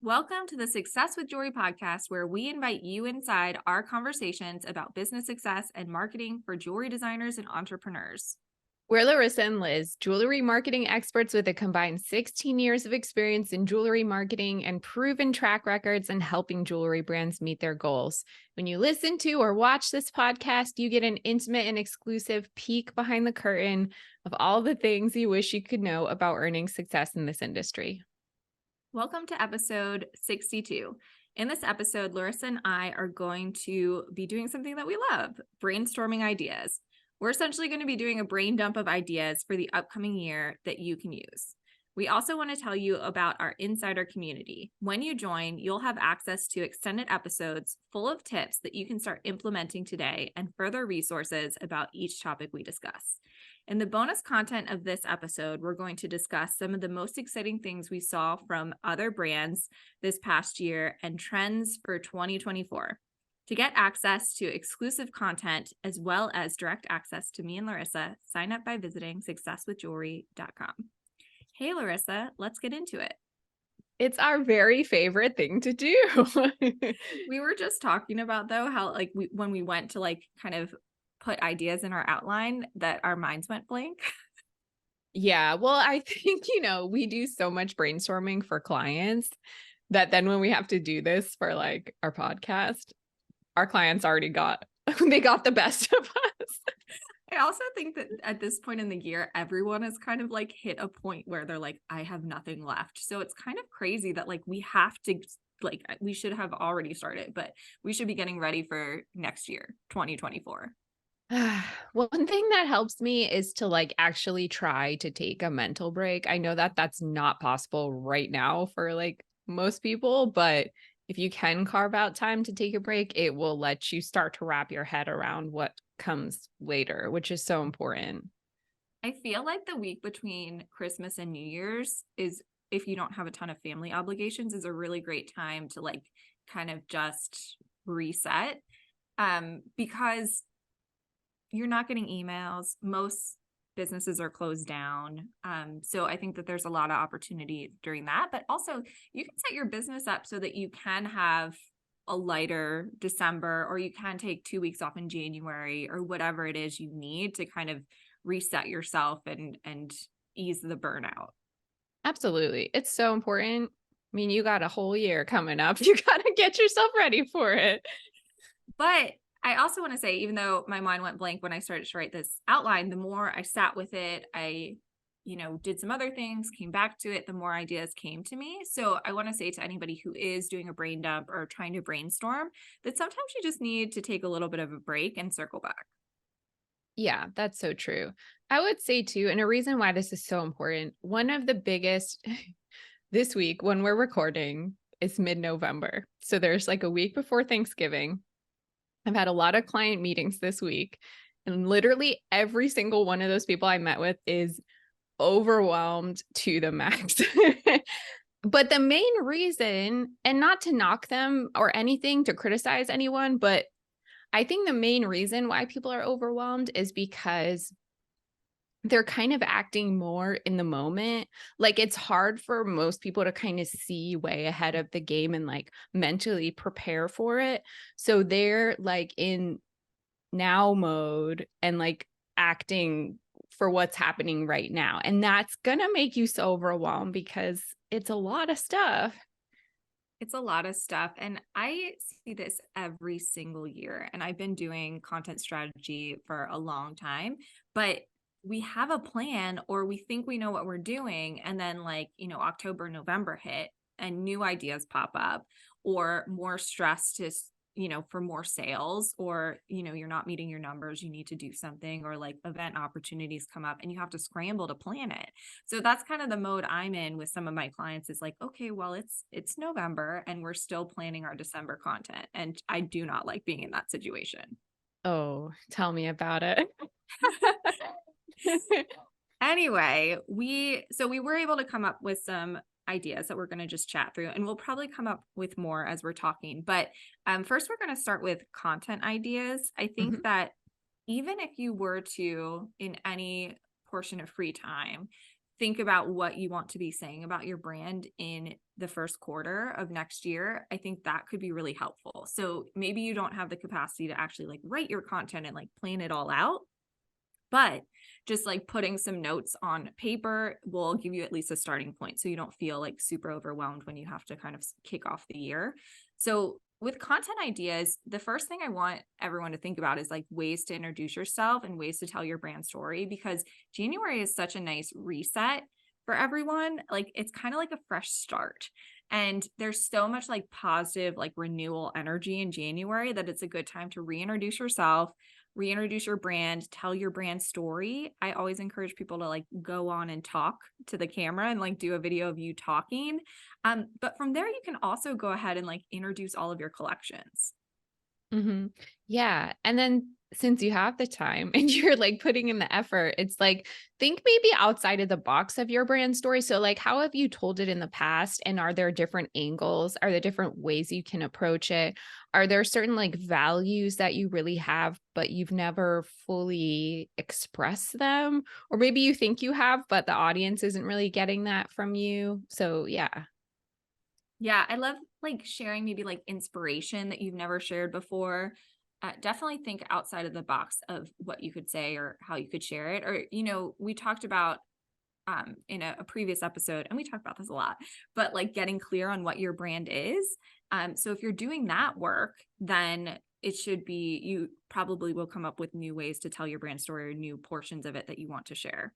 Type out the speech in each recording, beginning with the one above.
Welcome to the Success with Jewelry podcast, where we invite you inside our conversations about business success and marketing for jewelry designers and entrepreneurs. We're Laryssa and Liz, jewelry marketing experts with a combined 16 years of experience in jewelry marketing and proven track records in helping jewelry brands meet their goals. When you listen to or watch this podcast, you get an intimate and exclusive peek behind the curtain of all the things you wish you could know about earning success in this industry. Welcome to episode 62. In this episode, Laryssa and I are going to be doing something that we love, brainstorming ideas. We're essentially going to be doing a brain dump of ideas for the upcoming year that you can use. We also want to tell you about our insider community. When you join, you'll have access to extended episodes full of tips that you can start implementing today and further resources about each topic we discuss. In the bonus content of this episode, we're going to discuss some of the most exciting things we saw from other brands this past year and trends for 2024. To get access to exclusive content as well as direct access to me and Laryssa, sign up by visiting successwithjewelry.com. Hey, Laryssa, let's get into it. It's our very favorite thing to do. We were just talking about, though, how when we went to kind of put ideas in our outline that our minds went blank. Yeah, well, I think, we do so much brainstorming for clients that then when we have to do this for our podcast, our clients already got the best of us. I also think that at this point in the year, everyone has kind of hit a point where they're like, I have nothing left. So it's kind of crazy that we have to, we should have already started, but we should be getting ready for next year, 2024. One thing that helps me is to actually try to take a mental break. I know that that's not possible right now for most people, but if you can carve out time to take a break, it will let you start to wrap your head around what comes later, which is so important. I feel like the week between Christmas and New Year's is, if you don't have a ton of family obligations, is a really great time to kind of just reset. Because you're not getting emails. Most businesses are closed down. So I think that there's a lot of opportunity during that, but also you can set your business up so that you can have a lighter December, or you can take 2 weeks off in January, or whatever it is you need to kind of reset yourself and ease the burnout. Absolutely. It's so important. I mean, you got a whole year coming up. You got to get yourself ready for it. But I also want to say, even though my mind went blank when I started to write this outline, the more I sat with it, I did some other things, came back to it, the more ideas came to me. So I want to say to anybody who is doing a brain dump or trying to brainstorm that sometimes you just need to take a little bit of a break and circle back. Yeah, that's so true. I would say too, and a reason why this is so important, one of the biggest this week when we're recording is mid-November. So there's a week before Thanksgiving. I've had a lot of client meetings this week, and literally every single one of those people I met with is overwhelmed to the max. But the main reason, and not to knock them or anything to criticize anyone, but I think the main reason why people are overwhelmed is because they're kind of acting more in the moment. It's hard for most people to kind of see way ahead of the game and mentally prepare for it. So they're in now mode and acting for what's happening right now. And that's going to make you so overwhelmed because it's a lot of stuff. It's a lot of stuff. And I see this every single year. And I've been doing content strategy for a long time, but we have a plan, or we think we know what we're doing. And then October, November hit and new ideas pop up, or more stress to, for more sales, or, you're not meeting your numbers, you need to do something, or event opportunities come up and you have to scramble to plan it. So that's kind of the mode I'm in with some of my clients, is okay, well, it's November and we're still planning our December content. And I do not like being in that situation. Oh, tell me about it. Anyway, we were able to come up with some ideas that we're going to just chat through, and we'll probably come up with more as we're talking. But first, we're going to start with content ideas. I think that even if you were to, in any portion of free time, think about what you want to be saying about your brand in the first quarter of next year, I think that could be really helpful. So maybe you don't have the capacity to actually like write your content and like plan it all out, but just like putting some notes on paper will give you at least a starting point so you don't feel like super overwhelmed when you have to kind of kick off the year. So with content ideas, the first thing I want everyone to think about is like ways to introduce yourself and ways to tell your brand story, because January is such a nice reset for everyone. Like it's kind of like a fresh start. And there's so much like positive, like renewal energy in January that it's a good time to reintroduce yourself, reintroduce your brand, tell your brand story. I always encourage people to like go on and talk to the camera and like do a video of you talking. But from there, you can also go ahead and like introduce all of your collections. Hmm. Yeah. And then since you have the time and you're like putting in the effort, it's like, think maybe outside of the box of your brand story. So, like, how have you told it in the past? And are there different angles? Are there different ways you can approach it? Are there certain like values that you really have, but you've never fully expressed them? Or maybe you think you have, but the audience isn't really getting that from you. So, yeah. Yeah, I love like sharing maybe like inspiration that you've never shared before. Definitely think outside of the box of what you could say or how you could share it. Or, we talked about in a previous episode, and we talk about this a lot, but like getting clear on what your brand is. So if you're doing that work, then it should be, you probably will come up with new ways to tell your brand story or new portions of it that you want to share.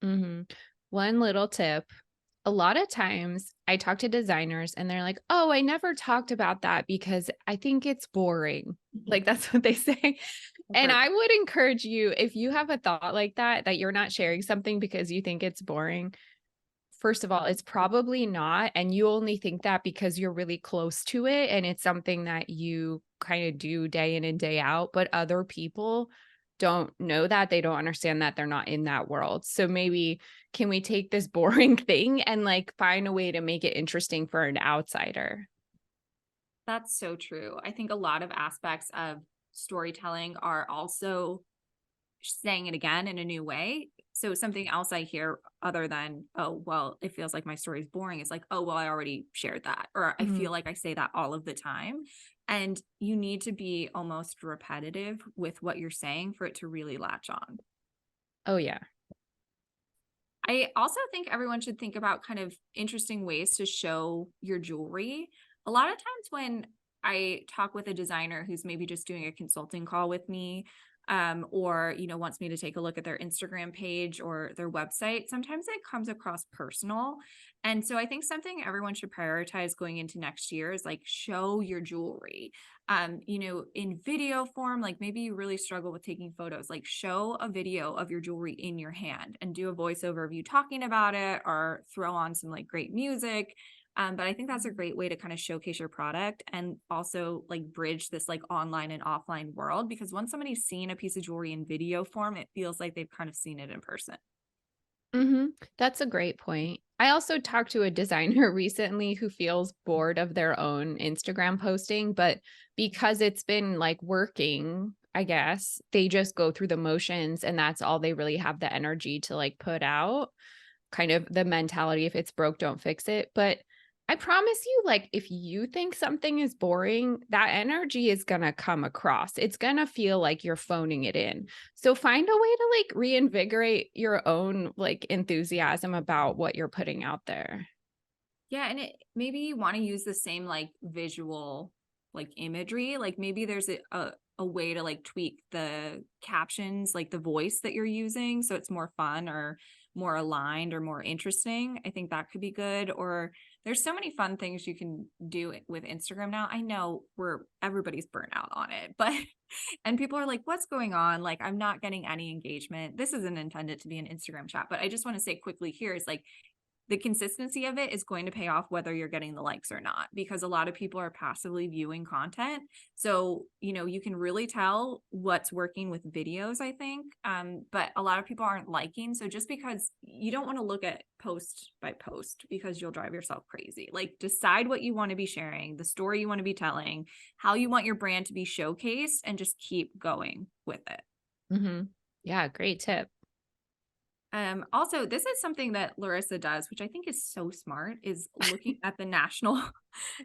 Hmm. One little tip. A lot of times I talk to designers and they're like, "Oh, I never talked about that because I think it's boring." Like that's what they say. I've And heard I that. would encourage you, if you have a thought like that, that you're not sharing something because you think it's boring. First of all, it's probably not. And you only think that because you're really close to it and it's something that you kind of do day in and day out. But other people don't know that. They don't understand that. They're not in that world. So maybe can we take this boring thing and like find a way to make it interesting for an outsider? That's so true. I think a lot of aspects of storytelling are also saying it again in a new way. So something else I hear other than, oh, well, it feels like my story is boring, is like, oh, well, I already shared that, or I Mhm. feel like I say that all of the time. And you need to be almost repetitive with what you're saying for it to really latch on. Oh, yeah. I also think everyone should think about kind of interesting ways to show your jewelry. A lot of times when I talk with a designer who's maybe just doing a consulting call with me, or wants me to take a look at their Instagram page or their website, sometimes it comes across personal. And so I think something everyone should prioritize going into next year is like show your jewelry. In video form, like maybe you really struggle with taking photos, like show a video of your jewelry in your hand and do a voiceover of you talking about it, or throw on some like great music. But I think that's a great way to kind of showcase your product and also like bridge this like online and offline world, because once somebody's seen a piece of jewelry in video form, it feels like they've kind of seen it in person. That's a great point. I also talked to a designer recently who feels bored of their own Instagram posting, but because it's been like working, I guess, they just go through the motions and that's all they really have the energy to like put out. Kind of the mentality, if it's broke, don't fix it. But I promise you, like, if you think something is boring, that energy is going to come across. It's going to feel like you're phoning it in. So find a way to like reinvigorate your own like enthusiasm about what you're putting out there. Yeah, and maybe you want to use the same like visual like imagery. Like maybe there's a way to like tweak the captions, like the voice that you're using, so it's more fun or more aligned or more interesting. I think that could be good. Or there's so many fun things you can do with Instagram now. I know everybody's burnt out on it, but and people are like, what's going on? Like, I'm not getting any engagement. This isn't intended to be an Instagram chat, but I just want to say quickly here is like the consistency of it is going to pay off whether you're getting the likes or not, because a lot of people are passively viewing content. So, you can really tell what's working with videos, I think. But a lot of people aren't liking. So just because you don't want to look at post by post because you'll drive yourself crazy. Like decide what you want to be sharing, the story you want to be telling, how you want your brand to be showcased, and just keep going with it. Hmm. Yeah, great tip. Also, this is something that Laryssa does, which I think is so smart, is looking at the national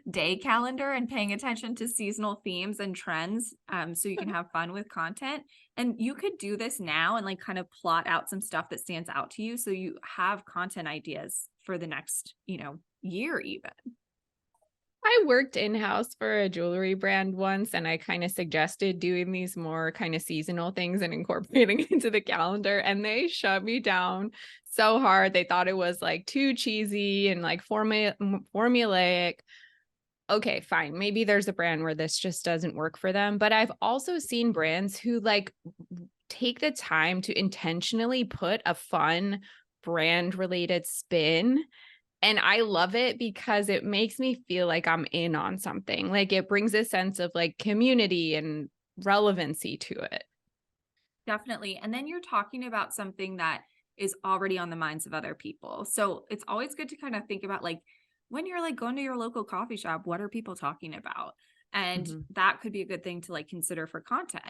day calendar and paying attention to seasonal themes and trends, so you can have fun with content. And you could do this now and like kind of plot out some stuff that stands out to you, so you have content ideas for the next, year even. I worked in-house for a jewelry brand once, and I kind of suggested doing these more kind of seasonal things and incorporating it into the calendar, and they shut me down so hard. They thought it was like too cheesy and like formulaic. Okay, fine. Maybe there's a brand where this just doesn't work for them, but I've also seen brands who like take the time to intentionally put a fun brand related spin, and I love it because it makes me feel like I'm in on something. Like it brings a sense of like community and relevancy to it. Definitely. And then you're talking about something that is already on the minds of other people. So it's always good to kind of think about like when you're like going to your local coffee shop, what are people talking about? And Mhm. that could be a good thing to like consider for content.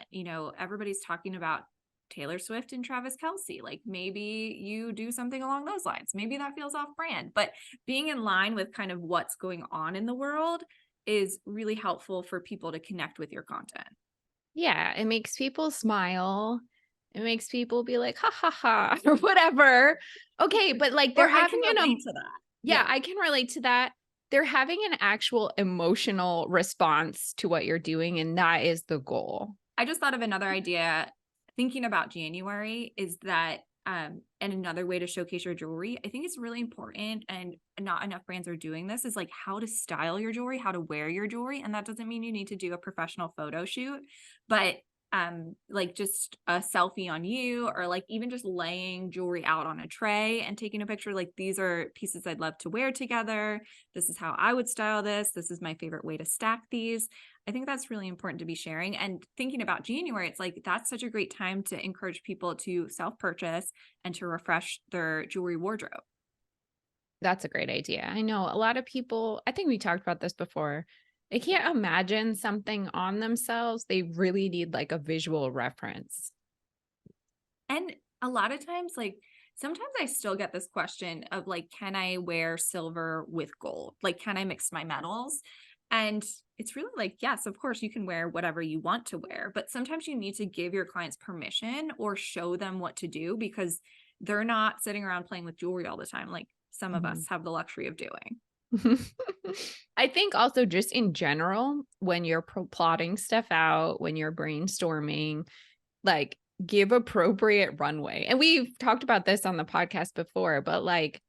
Everybody's talking about Taylor Swift and Travis Kelsey. Like maybe you do something along those lines. Maybe that feels off brand, but being in line with kind of what's going on in the world is really helpful for people to connect with your content. Yeah, it makes people smile. It makes people be like, ha ha ha, or whatever. Okay, but like they're Or I having can relate to that. yeah, Yeah. I can relate to that. They're having an actual emotional response to what you're doing, and that is the goal. I just thought of another idea thinking about January is that and another way to showcase your jewelry. I think it's really important and not enough brands are doing this is like how to style your jewelry, how to wear your jewelry. And that doesn't mean you need to do a professional photo shoot, but like just a selfie on you or like even just laying jewelry out on a tray and taking a picture like these are pieces I'd love to wear together. This is how I would style this. This is my favorite way to stack these. I think that's really important to be sharing. And thinking about January, it's like that's such a great time to encourage people to self purchase and to refresh their jewelry wardrobe. That's a great idea. I know a lot of people, I think we talked about this before. They can't imagine something on themselves. They really need like a visual reference. And a lot of times, like sometimes I still get this question of like, can I wear silver with gold? Like, can I mix my metals? And it's really like, yes, of course, you can wear whatever you want to wear, but sometimes you need to give your clients permission or show them what to do because they're not sitting around playing with jewelry all the time, like some of us Mhm. have the luxury of doing. I think also just in general, when you're plotting stuff out, when you're brainstorming, like give appropriate runway. And we've talked about this on the podcast before, but like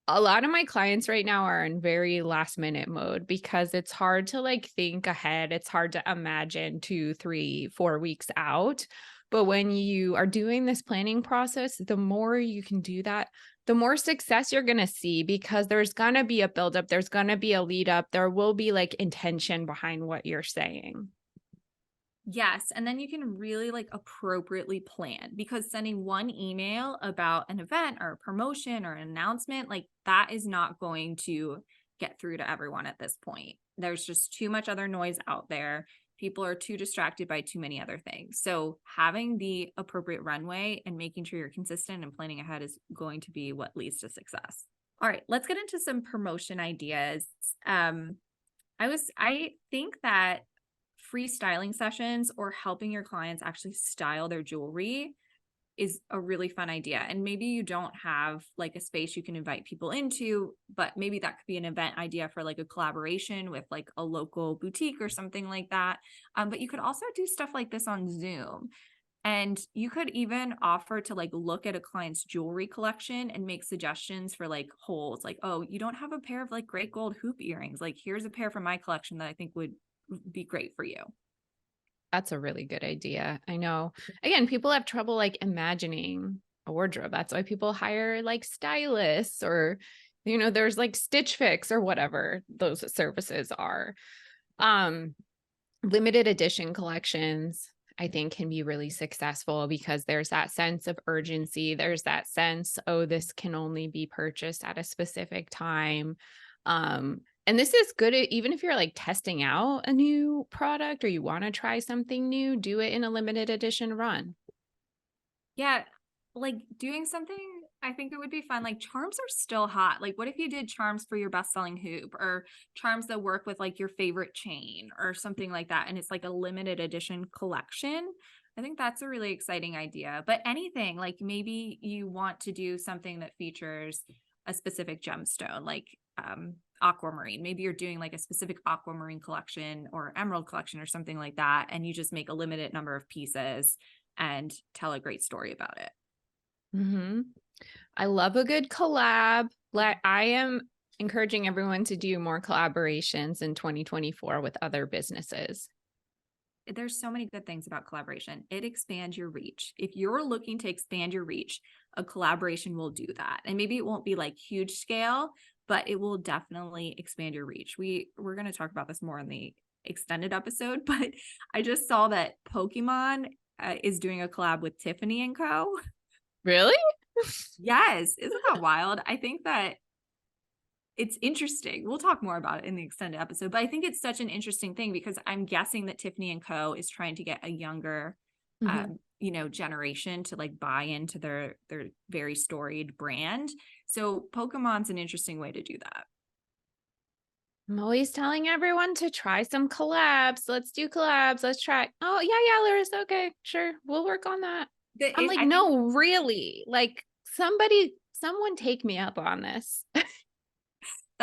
a lot of my clients right now are in very last minute mode because it's hard to like think ahead. It's hard to imagine 2, 3, 4 weeks out. But when you are doing this planning process, the more you can do that, the more success you're going to see because there's going to be a buildup. There's going to be a lead up. There will be like intention behind what you're saying. Yes, and then you can really like appropriately plan because sending one email about an event or a promotion or an announcement, like that is not going to get through to everyone at this point. There's just too much other noise out there. People are too distracted by too many other things. So having the appropriate runway and making sure you're consistent and planning ahead is going to be what leads to success. All right, let's get into some promotion ideas. I think that freestyling sessions or helping your clients actually style their jewelry is a really fun idea. And maybe you don't have like a space you can invite people into, but maybe that could be an event idea for like a collaboration with like a local boutique or something like that. But you could also do stuff like this on Zoom. And you could even offer to like look at a client's jewelry collection and make suggestions for like holes. Like, oh, you don't have a pair of like great gold hoop earrings. Like, here's a pair from my collection that I think would be great for you. That's a really good idea. I know. Again, people have trouble like imagining a wardrobe. That's why people hire like stylists or there's like Stitch Fix or whatever those services are. Um Limited edition collections I think can be really successful because there's that sense of urgency. There's that sense, oh, this can only be purchased at a specific time. And this is good even if you're like testing out a new product or you want to try something new, do it in a limited edition run. Yeah, like doing something I think it would be fun. Like charms are still hot. Like what if you did charms for your best-selling hoop or charms that work with like your favorite chain or something like that, and it's like a limited edition collection. I think that's a really exciting idea. But anything, like maybe you want to do something that features a specific gemstone, like aquamarine. Maybe you're doing like a specific aquamarine collection or emerald collection or something like that, and you just make a limited number of pieces and tell a great story about it. Mm-hmm. I love a good collab. Like I am encouraging everyone to do more collaborations in 2024 with other businesses. There's so many good things about collaboration. It expands your reach. If you're looking to expand your reach, a collaboration will do that. And maybe it won't be like huge scale, but it will definitely expand your reach. We're going to talk about this more in the extended episode, but I just saw that Pokemon is doing a collab with Tiffany and Co. Really? Yes, isn't that wild? I think that it's interesting. We'll talk more about it in the extended episode, but I think it's such an interesting thing because I'm guessing that Tiffany and Co. is trying to get a younger, Mm-hmm. generation to like buy into their very storied brand. So Pokemon's an interesting way to do that. I'm always telling everyone to try some collabs. Let's do collabs. Let's try. Oh, yeah, Laryssa. Okay, sure. We'll work on that. I'm like, I think no, really. Like someone take me up on this.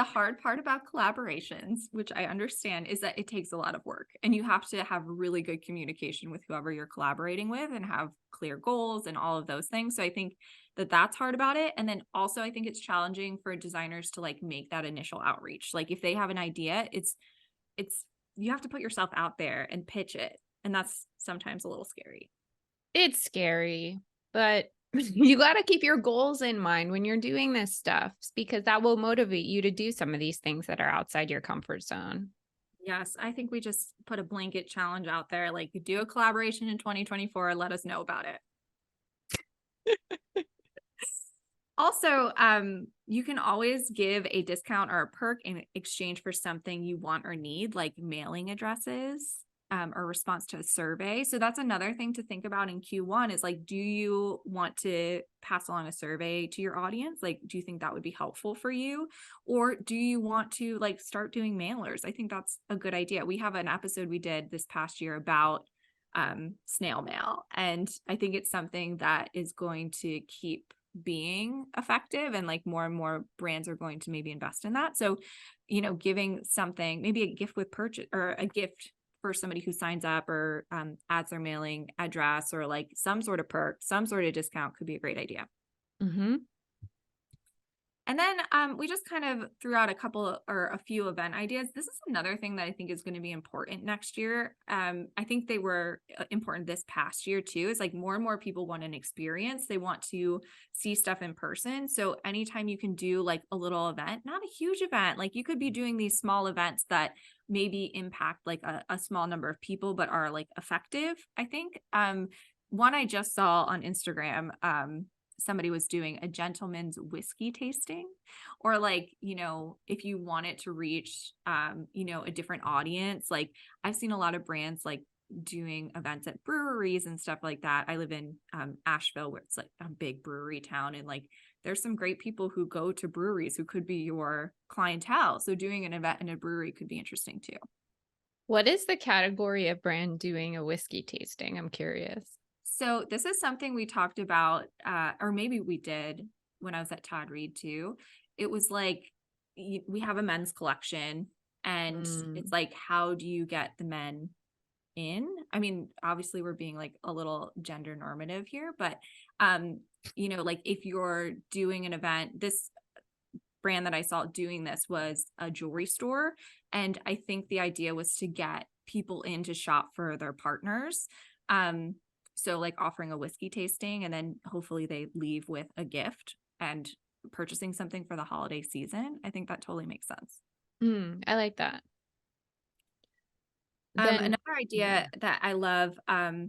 the hard part about collaborations, which I understand, is that it takes a lot of work and you have to have really good communication with whoever you're collaborating with and have clear goals and all of those things. So I think that that's hard about it. And then also I think it's challenging for designers to like make that initial outreach. Like if they have an idea, it's you have to put yourself out there and pitch it. And that's sometimes a little scary. It's scary, but you got to keep your goals in mind when you're doing this stuff because that will motivate you to do some of these things that are outside your comfort zone. Yes, I think we just put a blanket challenge out there. Like, do a collaboration in 2024. Let us know about it. Also, you can always give a discount or a perk in exchange for something you want or need, like mailing addresses, or response to a survey. So that's another thing to think about in Q1 is like, do you want to pass along a survey to your audience? Like, do you think that would be helpful for you? Or do you want to like start doing mailers? I think that's a good idea. We have an episode we did this past year about snail mail. And I think it's something that is going to keep being effective and like more and more brands are going to maybe invest in that. So, giving something, maybe a gift with purchase or a gift for somebody who signs up or adds their mailing address or like some sort of perk, some sort of discount could be a great idea. Mm-hmm. And then we just kind of threw out a couple or a few event ideas. This is another thing that I think is going to be important next year. I think they were important this past year too, is like more and more people want an experience. They want to see stuff in person. So anytime you can do like a little event, not a huge event, like you could be doing these small events that maybe impact like a small number of people, but are like effective, I think. One I just saw on Instagram, somebody was doing a gentleman's whiskey tasting or like if you want it to reach a different audience. Like I've seen a lot of brands like doing events at breweries and stuff like that. I live in Asheville where it's like a big brewery town, and like there's some great people who go to breweries who could be your clientele. So doing an event in a brewery could be interesting too. What is the category of brand doing a whiskey tasting? I'm curious. So this is something we talked about, or maybe we did when I was at Todd Reed too. It was like we have a men's collection, and it's like, how do you get the men in? I mean, obviously we're being like a little gender normative here, but like if you're doing an event, this brand that I saw doing this was a jewelry store, and I think the idea was to get people in to shop for their partners. So like offering a whiskey tasting, and then hopefully they leave with a gift and purchasing something for the holiday season. I think that totally makes sense. I like that. Then Another idea that I love, that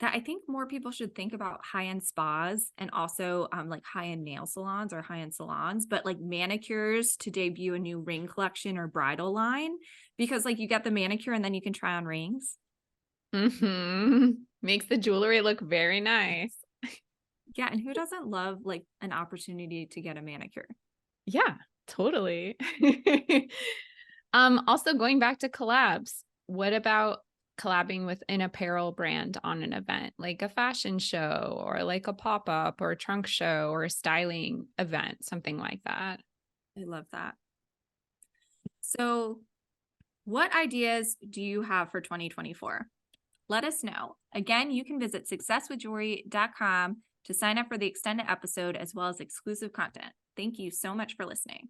I think more people should think about high-end spas and also like high-end nail salons or high-end salons, but like manicures to debut a new ring collection or bridal line, because like you get the manicure and then you can try on rings. makes the jewelry look very nice. Yeah, and who doesn't love like an opportunity to get a manicure? Yeah, totally. Also going back to collabs, what about collabing with an apparel brand on an event, like a fashion show or like a pop-up or a trunk show or a styling event, something like that? I love that. So, what ideas do you have for 2024? Let us know. Again, you can visit successwithjewelry.com to sign up for the extended episode as well as exclusive content. Thank you so much for listening.